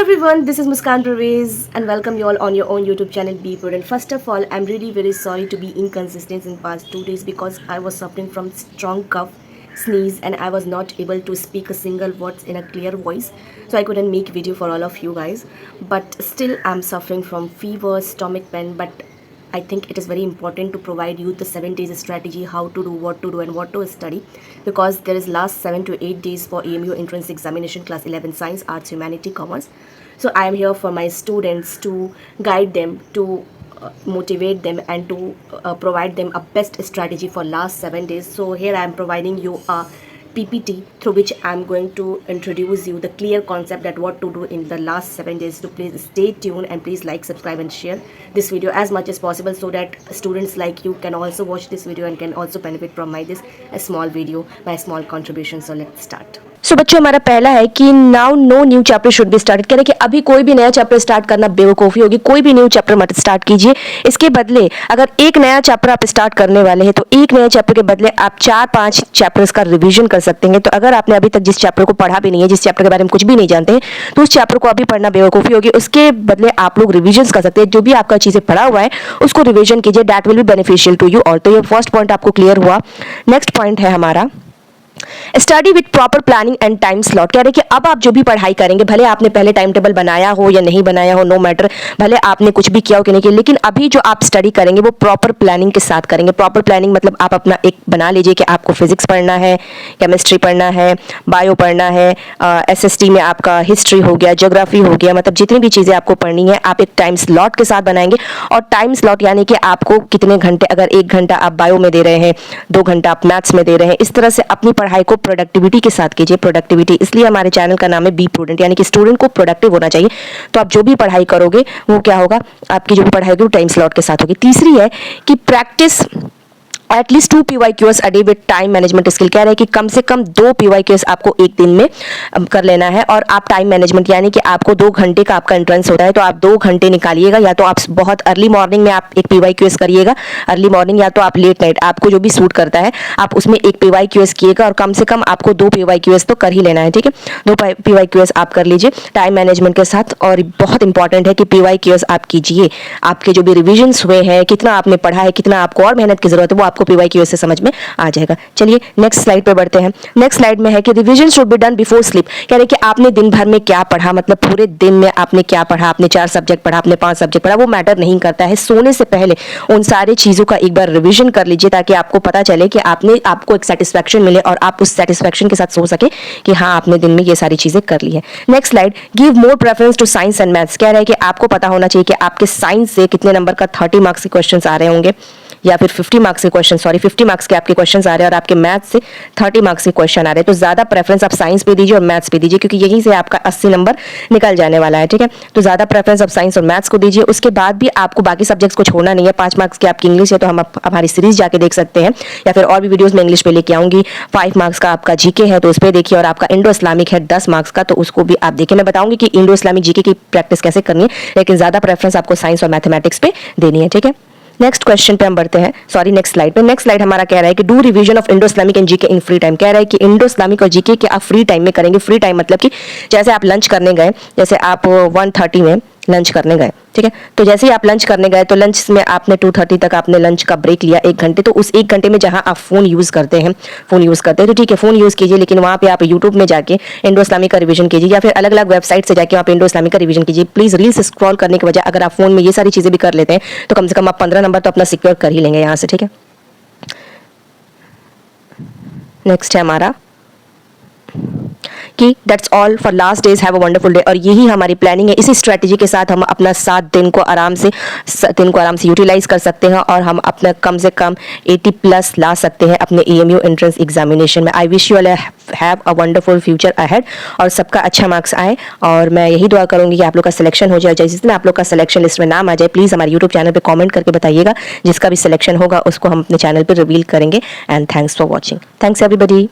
everyone, this is Muskan Pervez and welcome you all on your own YouTube channel Be Prudent. First of all, I'm really very sorry to be inconsistent in past 2 days because I was suffering from strong cough, sneeze and I was not able to speak a single word in a clear voice. So I couldn't make video for all of you guys. But still I'm suffering from fever, stomach pain, but I think it is very important to provide you the 7 days strategy, how to do, what to do and what to study, because there is last 7 to 8 days for AMU entrance examination class 11 science, arts, humanity, commerce. So I am here for my students to guide them, to motivate them and to provide them a best strategy for last 7 days. So here I am providing you a PPT through which I am going to introduce you the clear concept that what to do in the last 7 days. So please stay tuned and please like, subscribe and share this video as much as possible so that students like you can also watch this video and can also benefit from my this a small video, my small contribution. So let's start. सो बच्चों हमारा पहला है कि now no new chapter should be started. कह रहे हैं कि अभी कोई भी नया चैप्टर स्टार्ट करना बेवकूफ़ी होगी, कोई भी न्यू चैप्टर मत स्टार्ट कीजिए। इसके बदले अगर एक नया चैप्टर आप स्टार्ट करने वाले हैं तो एक नए चैप्टर के बदले आप 4-5 चैप्टर्स का रिवीजन कर सकते हैं। तो अगर आपने अभी तक जिस चैप्टर को पढ़ा भी नहीं है, जिस चैप्टर के बारे में कुछ भी नहीं जानते हैं, तो उस चैप्टर को अभी पढ़ना बेवकूफ़ी होगी। उसके बदले आप लोग रिविजन कर सकते हैं। जो भी आपका चीज़ें पढ़ा हुआ है उसको रिविजन कीजिए, that will be beneficial to you. और तो ये फर्स्ट पॉइंट आपको क्लियर हुआ। नेक्स्ट पॉइंट है हमारा study with proper planning and time slot. कह रहे कि अब आप जो भी पढ़ाई करेंगे, भले आपने पहले टाइम टेबल बनाया हो या नहीं बनाया हो, नो मैटर, भले आपने कुछ भी किया हो कि नहीं किया, लेकिन अभी जो आप स्टडी करेंगे वो प्रॉपर प्लानिंग के साथ करेंगे। प्रॉपर प्लानिंग मतलब आप अपना एक बना लीजिए कि आपको फिजिक्स पढ़ना है, केमिस्ट्री पढ़ना है, बायो पढ़ना है, SST में आपका हिस्ट्री हो गया, ज्योग्राफी हो गया, मतलब जितनी भी चीज़ें आपको पढ़नी है आप एक टाइम स्लॉट के साथ बनाएंगे। और टाइम स्लॉट यानी कि आपको कितने घंटे, अगर 1 घंटा आप बायो में दे रहे हैं, 2 घंटा आप मैथ्स में दे रहे हैं, इस तरह से अपनी पढ़ाई को प्रोडक्टिविटी के साथ कीजिए। प्रोडक्टिविटी इसलिए हमारे चैनल का नाम है बी प्रूडेंट, यानी कि स्टूडेंट को प्रोडक्टिव होना चाहिए। तो आप जो भी पढ़ाई करोगे वो क्या होगा, आपकी जो भी पढ़ाई होगी वो टाइम स्लॉट के साथ होगी। तीसरी है कि practice at least 2 PYQs a day with time management skill. कह रहे हैं कि कम से कम 2 PYQs आपको एक दिन में कर लेना है। और आप टाइम मैनेजमेंट यानी कि आपको 2 घंटे का आपका एंट्रेंस होता है तो आप 2 घंटे निकालिएगा। या तो आप बहुत अर्ली मॉर्निंग में आप एक PYQs करिएगा, अर्ली मॉर्निंग, या तो आप लेट नाइट, आपको जो भी सूट करता है आप उसमें एक PYQs कीजिएगा। और कम से कम आपको 2 PYQs तो कर ही लेना है, ठीक है। 2 PYQs आप कर लीजिए टाइम मैनेजमेंट के साथ। और बहुत इंपॉर्टेंट है कि PYQs आप कीजिए। आपके जो भी रिविजन्स हुए हैं, कितना आपने पढ़ा है, कितना आपको और मेहनत की जरूरत है, वो आपको PYQs से समझ में आ जाएगा। चलिए नेक्स्ट स्लाइड पे बढ़ते हैं। नेक्स्ट स्लाइड में है कि revision should be done before sleep. कह रहे हैं कि आपने दिन भर में क्या पढ़ा, मतलब पूरे दिन में आपने क्या पढ़ा, आपने 4 सब्जेक्ट पढ़ा, आपने 5 सब्जेक्ट पढ़ा, वो मैटर नहीं करता है। सोने से पहले उन सारी चीज़ों का एक बार रिवीजन कर लीजिए ताकि आपको पता चले कि आपको एक सेटिस्फैक्शन मिले और आप उस सेटिस्फैक्शन के साथ सो सके कि हाँ आपने दिन में ये सारी चीज़ें कर ली है। Next slide, give more preference to science and maths. कह रहे हैं कि आपको पता होना चाहिए कि आपके साइंस से कितने नंबर का 30 मार्क्स के क्वेश्चन आ रहे होंगे, या फिर 50 मार्क्स के क्वेश्चन, 50 मार्क्स के आपके क्वेश्चन आ रहे हैं और आपके मैथ्स से 30 मार्क्स के क्वेश्चन आ रहे हैं। तो ज़्यादा प्रेफरेंस आप साइंस पे दीजिए और मैथ्स पे दीजिए, क्योंकि यहीं से आपका 80 नंबर निकल जाने वाला है, ठीक है। तो ज़्यादा प्रेफरेंस आप साइंस और मैथ्स को दीजिए। उसके बाद भी आपको बाकी सब्जेक्ट्स को छोड़ना नहीं है। 5 मार्क्स की आपकी इंग्लिश है तो हम हमारी सीरीज जाके देख सकते हैं, या फिर और भी वीडियोज़ में इंग्लिश पे लेके आऊँगी। 5 मार्क्स का आपका GK है तो उस पर देखिए, और आपका इंडो इस्लामिक है 10 मार्क्स का, तो उसको भी आप देखिए। मैं बताऊँगी कि इंडो इस्लामिक GK की प्रैक्टिस कैसे करनी है, लेकिन ज़्यादा प्रेफरेंस आपको साइंस और मैथमेटिक्स पे देनी है, ठीक है। नेक्स्ट क्वेश्चन पे हम बढ़ते हैं, नेक्स्ट स्लाइड पे। नेक्स्ट स्लाइड हमारा कह रहा है कि do revision of Indo Islamic and GK in free time. कह रहा है कि इंडो इस्लामिक और GK के आप फ्री टाइम में करेंगे। फ्री टाइम मतलब कि जैसे आप लंच करने गए, जैसे आप 1:30 में लंच करने गए, ठीक है, तो जैसे ही आप लंच करने गए तो लंच में आपने 2:30 तक आपने लंच का ब्रेक लिया 1 घंटे। तो उस 1 घंटे में जहां आप फ़ोन यूज़ करते हैं तो ठीक है फ़ोन यूज़ कीजिए, लेकिन वहाँ पे आप यूट्यूब में जाके इंडो इस्लामिक का रिवीजन कीजिए, या फिर अलग अलग वेबसाइट से जाके आप इंडो इस्लामिक का रिवीजन कीजिए। प्लीज़ रील्स स्क्रॉल करने के बजाय अगर आप फ़ोन में ये सारी चीज़ें भी कर लेते हैं तो कम से कम आप 15 नंबर तो अपना सिक्योर कर ही लेंगे यहाँ से, ठीक है। नेक्स्ट है हमारा कि that's all for last days, have a wonderful day. और यही हमारी प्लानिंग है। इसी स्ट्रेटजी के साथ हम अपना 7 दिन को आराम से यूटिलाइज कर सकते हैं और हम अपना कम से कम 80+ ला सकते हैं अपने AMU एंट्रेंस एग्जामिनेशन में। I wish you all have a wonderful future ahead और सबका अच्छा मार्क्स आए। और मैं यही दुआ करूंगी कि आप लोग का सिलेक्शन हो जाए। जिस दिन आप लोग का सिलेक्शन लिस्ट में नाम आ जाए प्लीज़ हमारे यूट्यूब चैनल पर कॉमेंट करके बताइएगा। जिसका भी सिलेक्शन होगा उसको हम अपने चैनल पर रिवील करेंगे। And thanks for watching. Thanks everybody.